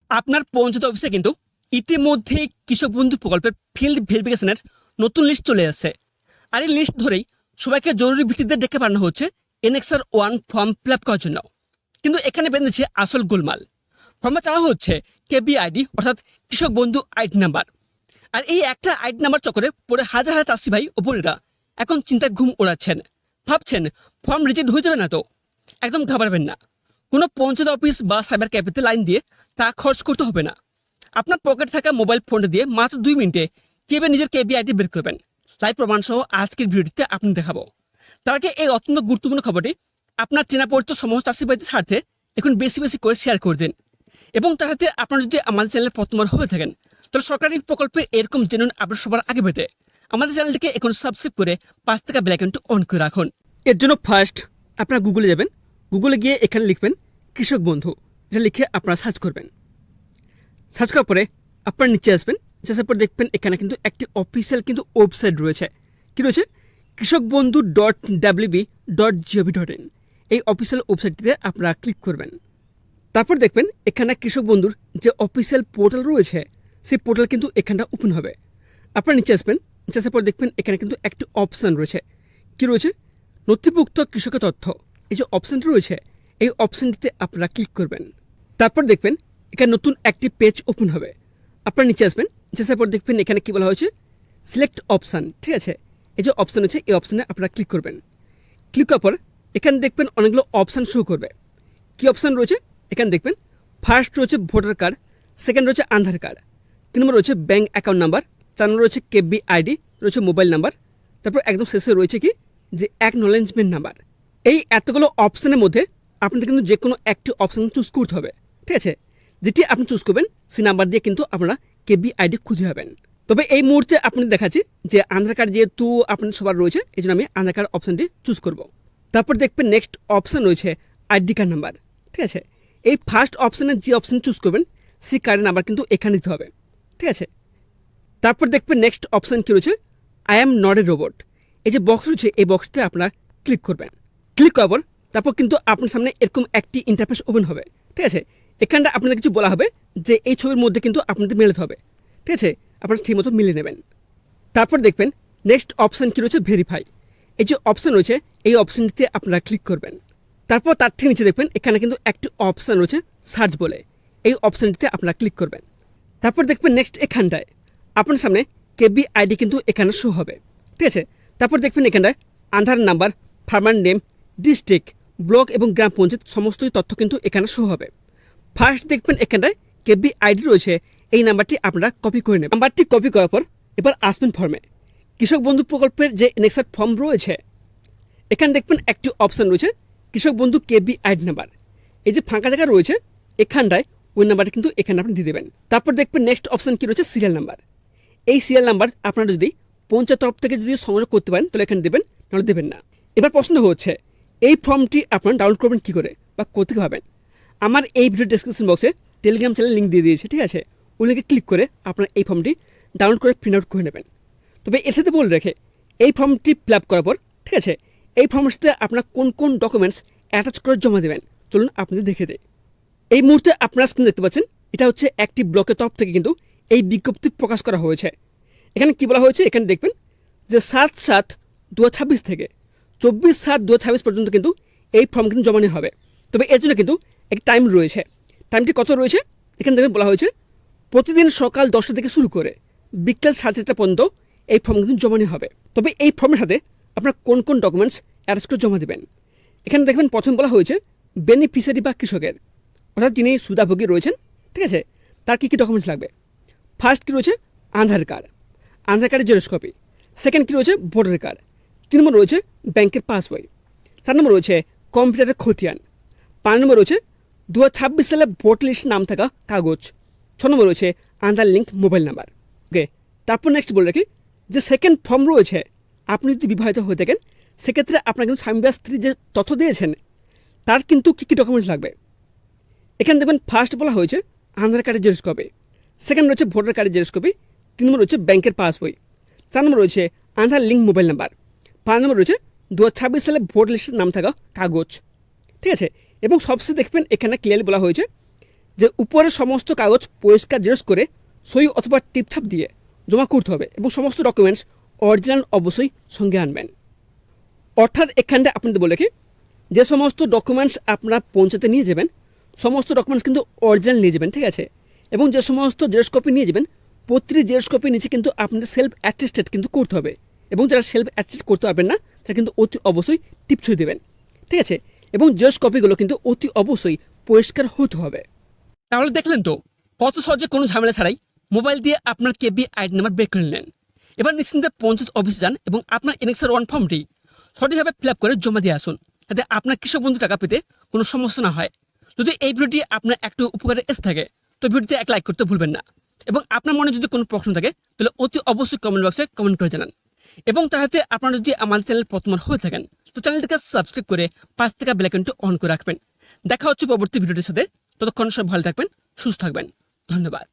আপনার পঞ্চায়েত অফিসে কিন্তু ইতিমধ্যেই কৃষক বন্ধু প্রকল্পের ফিল্ড ভেরিফিকেশনের নতুন লিস্ট চলে আসছে। আর এই লিস্ট ধরেই সবাইকে জরুরি ভিত্তিতে ডেকে পাঠানো হচ্ছে এনএক্সআর 1 ফর্ম ফিল আপ করার জন্য। কিন্তু এখানে বেঁধেছে আসল গোলমাল। ফর্মে চাওয়া হচ্ছে কেবি আইডি অর্থাৎ কৃষক বন্ধু আইডি নাম্বার। আর এই একটা আইডি নাম্বার চক্করে পড়ে হাজার হাজার চাষি ভাই ও বোনেরা এখন চিন্তায় ঘুম ওড়াচ্ছেন। ভাবছেন ফর্ম রিজেক্ট হয়ে যাবে না তো? একদম ঘাবড়াবেন না। কোনো পঞ্চায়েত অফিস বা সাইবার ক্যাফেতে লাইন দিয়ে টাকা খরচ করতে হবে না। আপনার পকেটে থাকা মোবাইল ফোনটা দিয়ে মাত্র 2 মিনিটে কিভাবে নিজের কেবি আইডি বের করবেন, লাইভ প্রমাণ সহ আজকের ভিডিওটিতে আপনি দেখাবো। তার আগে এই অত্যন্ত গুরুত্বপূর্ণ খবরটি আপনার চেনা পরিচিত সমস্ত চাষি ভাইদের স্বার্থে এখন বেশি বেশি করে শেয়ার করে দিন। এবং তার সাথে আপনারা যদি আমাদের চ্যানেলে প্রথমবার হয়ে থাকেন তাহলে সরকারি প্রকল্পের এরকম জেনুইন আপডেট সবার আগে পেতে আমাদের চ্যানেলটিকে এখন সাবস্ক্রাইব করে পাশ থাকা বেল আইকনটি অন করে রাখুন। এর জন্য ফার্স্ট আপনারা গুগলে যাবেন। গুগলে গিয়ে এখানে লিখবেন কৃষক বন্ধু, এটা লিখে আপনারা সার্চ করবেন। সার্চ করার পরে আপনারা নিচে আসবেন। আসার পর দেখবেন এখানে কিন্তু একটি অফিসিয়াল কিন্তু ওয়েবসাইট রয়েছে। কি রয়েছে? kৃষকবন্ধু.wb.gov.in। এই অফিসিয়াল ওয়েবসাইটটিতে আপনারা ক্লিক করবেন। তারপর দেখবেন এখানে কৃষক বন্ধুর যে অফিসিয়াল পোর্টাল রয়েছে সেই পোর্টাল কিন্তু এখানটা ওপেন হবে। আপনারা নিচে আসবেন। নিচে আসার পর দেখবেন এখানে কিন্তু একটি অপশান রয়েছে। কি রয়েছে? নথিভুক্ত কৃষকের তথ্য। এই যে অপশানটি রয়েছে এই অপশানটিতে আপনারা ক্লিক করবেন। তারপর দেখবেন এখানে নতুন একটি পেজ ওপেন হবে। আপনারা নিচে আসবেন। নিচে আসার পর দেখবেন এখানে কি বলা হয়েছে, সিলেক্ট অপশান। ঠিক আছে, এই যে অপশান আছে এই অপশানে আপনারা ক্লিক করবেন। ক্লিক করার পর এখানে দেখবেন অনেকগুলো অপশান শো করবে। কি অপশান রয়েছে? এখানে দেখবেন ফার্স্ট রয়েছে ভোটার কার্ড, সেকেন্ড রয়েছে আধার কার্ড, 3 নম্বর রয়েছে ব্যাঙ্ক অ্যাকাউন্ট নাম্বার, 4 নম্বর রয়েছে কেবি আইডি, রয়েছে মোবাইল নাম্বার, তারপর একদম শেষে রয়েছে কি যে অ্যাকনোলেজমেন্ট নাম্বার। এই এতগুলো অপশানের মধ্যে আপনাদের কিন্তু যে কোনো একটি অপশান চুজ করতে হবে। ঠিক আছে, যেটি আপনি চুজ করবেন সেই নাম্বার দিয়ে কিন্তু আপনারা কেবি আইডি খুঁজে পাবেন। তবে এই মুহূর্তে আপনাদের দেখাচ্ছি যে আধার কার্ড যেহেতু আপনার সবার রয়েছে এই জন্য আমি আধার কার্ড অপশানটি চুজ করব। তারপর দেখবেন নেক্সট অপশান রয়েছে আইডি কার্ড নাম্বার। ঠিক আছে, এই ফার্স্ট অপশানে যে অপশান চুজ করবেন সেই কার্ডের নাম্বার কিন্তু এখানে দিতে হবে। ঠিক আছে, তারপর দেখবেন নেক্সট অপশান কী রয়েছে, I am not a robot. এই যে বক্স রয়েছে এই বক্সটিতে আপনারা ক্লিক করবেন। ক্লিক করার পর তারপর কিন্তু আপনার সামনে এরকম একটি ইন্টারফেস ওপেন হবে। ঠিক আছে, এখানটা আপনাদের কিছু বলা হবে যে এই ছবির মধ্যে কিন্তু আপনাদের মেলাতে হবে। ঠিক আছে, আপনারা ঠিক মতো মিলিয়ে নেবেন। তারপর দেখবেন নেক্সট অপশান কী রয়েছে, ভেরিফাই। এই যে অপশান রয়েছে এই অপশানটিতে আপনারা ক্লিক করবেন। তারপর তার ঠিক নিচে দেখবেন এখানে কিন্তু একটি অপশান রয়েছে সার্চ বলে, এই অপশানটিতে আপনারা ক্লিক করবেন। তারপর দেখবেন নেক্সট এখানটায় আপনার সামনে কেবি আইডি কিন্তু এখানে শো হবে। ঠিক আছে, তারপর দেখবেন এখানটায় Aadhaar number, farmer name, district, block এবং গ্রাম পঞ্চায়েত সমস্ত তথ্য কিন্তু এখানে শো হবে। ফার্স্ট দেখবেন এখানটায় কেবি আইডি রয়েছে, এই নাম্বারটি আপনারা কপি করে নেবেন। নাম্বারটি কপি করার পর এবার আসবেন ফর্মে। কৃষক বন্ধু প্রকল্পের যে এনএক্সআর ফর্ম রয়েছে এখানে দেখবেন একটি অপশান রয়েছে কৃষক বন্ধু কেবি আইডি নাম্বার। এই যে ফাঁকা জায়গা রয়েছে এখানটায় ওই নাম্বারটা কিন্তু এখানে আপনি দিয়ে দেবেন। তারপর দেখবেন নেক্সট অপশান কি রয়েছে, সিরিয়াল নাম্বার। এই সিরিয়াল নাম্বার আপনারা যদি পঞ্চায়েত তরফ থেকে যদি সংগ্রহ করতে পারেন তাহলে এখানে দেবেন, নাহলে দেবেন না। এবার প্রশ্ন হচ্ছে এই ফর্মটি আপনারা ডাউনলোড করবেন কী করে বা কোথা থেকে পাবেন? আমার এই ভিডিও ডেসক্রিপশন বক্সে টেলিগ্রাম চ্যানেল লিঙ্ক দিয়ে দিয়েছে। ঠিক আছে, ওই লিঙ্কে ক্লিক করে আপনারা এই ফর্মটি ডাউনলোড করে প্রিন্ট আউট করে নেবেন। তবে এর সাথে বলে রেখে এই ফর্মটি ফিল আপ করার পর ঠিক আছে এই ফর্মের সাথে আপনারা কোন কোন ডকুমেন্টস অ্যাটাচ করে জমা দেবেন চলুন আপনাদের দেখে দেয়। এই মুহূর্তে আপনারা স্ক্রিন দেখতে পাচ্ছেন এটা হচ্ছে একটি ব্লকের তরফ থেকে কিন্তু এই বিজ্ঞপ্তি প্রকাশ করা হয়েছে। এখানে কি বলা হয়েছে, এখানে দেখবেন যে 7/7/2026 থেকে 24/7/2026 পর্যন্ত কিন্তু এই ফর্ম কিন্তু জমা নেওয়া হবে। তবে এর জন্য কিন্তু একটি টাইম রয়েছে। টাইমটি কত রয়েছে এখানে দেখবেন বলা হয়েছে প্রতিদিন সকাল 10টা থেকে শুরু করে বিকেল 4:30 পর্যন্ত এই ফর্ম কিন্তু জমা নেওয়া হবে। তবে এই ফর্মের সাথে আপনারা কোন কোন ডকুমেন্টস অ্যাটাচ করে জমা দেবেন এখানে দেখবেন প্রথম বলা হয়েছে বেনিফিশিয়ারি বা কৃষকের, অর্থাৎ যিনি সুবিধাভোগী রয়েছেন ঠিক আছে তার কী কী ডকুমেন্টস লাগবে। ফার্স্ট কী রয়েছে, আধার কার্ড, আধার কার্ডের জেরক্স কপি। সেকেন্ড কী রয়েছে, ভোটার কার্ড। 3 নম্বর রয়েছে ব্যাংকের পাসবই। 4 নম্বর রয়েছে কম্পিউটারের খতিয়ান। 5 নম্বর রয়েছে 2026 সালে ভোট লিস্টে নাম থাকা কাগজ। 6 নম্বর রয়েছে আধার লিঙ্ক মোবাইল নাম্বার। ওকে, তারপর নেক্সট বলে রাখি যে সেকেন্ড ফর্ম রয়েছে আপনি যদি বিবাহিত হয়ে থাকেন সেক্ষেত্রে আপনার কিন্তু স্বামী বা স্ত্রী যে তথ্য দিয়েছেন তার কিন্তু কী কী ডকুমেন্টস লাগবে। এখানে দেখবেন ফার্স্ট বলা হয়েছে আধার কার্ডের জেরক্স কপি, সেকেন্ড রয়েছে ভোটার কার্ডের জেরক্স কপি, 3 নম্বর রয়েছে ব্যাংকের পাসবই, 4 নম্বর রয়েছে আধার লিঙ্ক মোবাইল নাম্বার, 5 নম্বর রয়েছে 2026 সালে ভোট লিস্টে নাম থাকা কাগজ। ঠিক আছে, এবং সবশেষে দেখবেন এখানে ক্লিয়ারলি বলা হয়েছে যে উপরে সমস্ত কাগজ পরিষ্কার জেরক্স করে সই অথবা টিপছাপ দিয়ে জমা করতে হবে এবং সমস্ত ডকুমেন্টস অরিজিনাল অবশ্যই সঙ্গে আনবেন। অর্থাৎ এখানটা আপনাদের বলে কি, যে সমস্ত ডকুমেন্টস আপনারা পৌঁছাতে নিয়ে যাবেন সমস্ত ডকুমেন্টস কিন্তু অরিজিনাল নিয়ে যাবেন, ঠিক আছে। এবং যে সমস্ত জেরক্স কপি নিয়ে যাবেন প্রতিটি জেরক্স কপি নিচে কিন্তু আপনাদের সেলফ অ্যাটেস্টেড কিন্তু করতে হবে, এবং যারা সেলফ অ্যাটেস্টেড করতে পারবেন না তারা কিন্তু অতি অবশ্যই টিপসই দেবেন, ঠিক আছে। এবং জেরক্স কপিগুলো কিন্তু অতি অবশ্যই পরিষ্কার হতে হবে। তাহলে দেখলেন তো কত সহজে কোনো ঝামেলা ছাড়াই মোবাইল দিয়ে আপনার কেবি আইডি নাম্বার বের করে নিলেন। এবার নিশ্চিন্তে পঞ্চায়েত অফিসে যান এবং আপনার এনএক্সের ওয়ান ফর্মটি সঠিকভাবে ফিল আপ করে জমা দিয়ে আসুন, যাতে আপনার কৃষক বন্ধু টাকা পেতে কোনো সমস্যা না হয়। যদি এই ভিডিওটি আপনার একটু উপকারে এসে থাকে তো ভিডিওতে এক লাইক করতে ভুলবেন না, এবং আপনার মনে যদি কোনো প্রশ্ন থাকে তাহলে অতি অবশ্যই কমেন্ট বক্সে কমেন্ট করে জানান। এবং তার সাথে আপনারা যদি আমাদের চ্যানেল প্রথমবার হয়ে থাকেন তো চ্যানেলটিকে সাবস্ক্রাইব করে পাশ থেকে বেল আইকনটি অন করে রাখবেন। দেখা হচ্ছে পরবর্তী ভিডিওটির সাথে, ততক্ষণ সব ভালো থাকবেন, সুস্থ থাকবেন, ধন্যবাদ।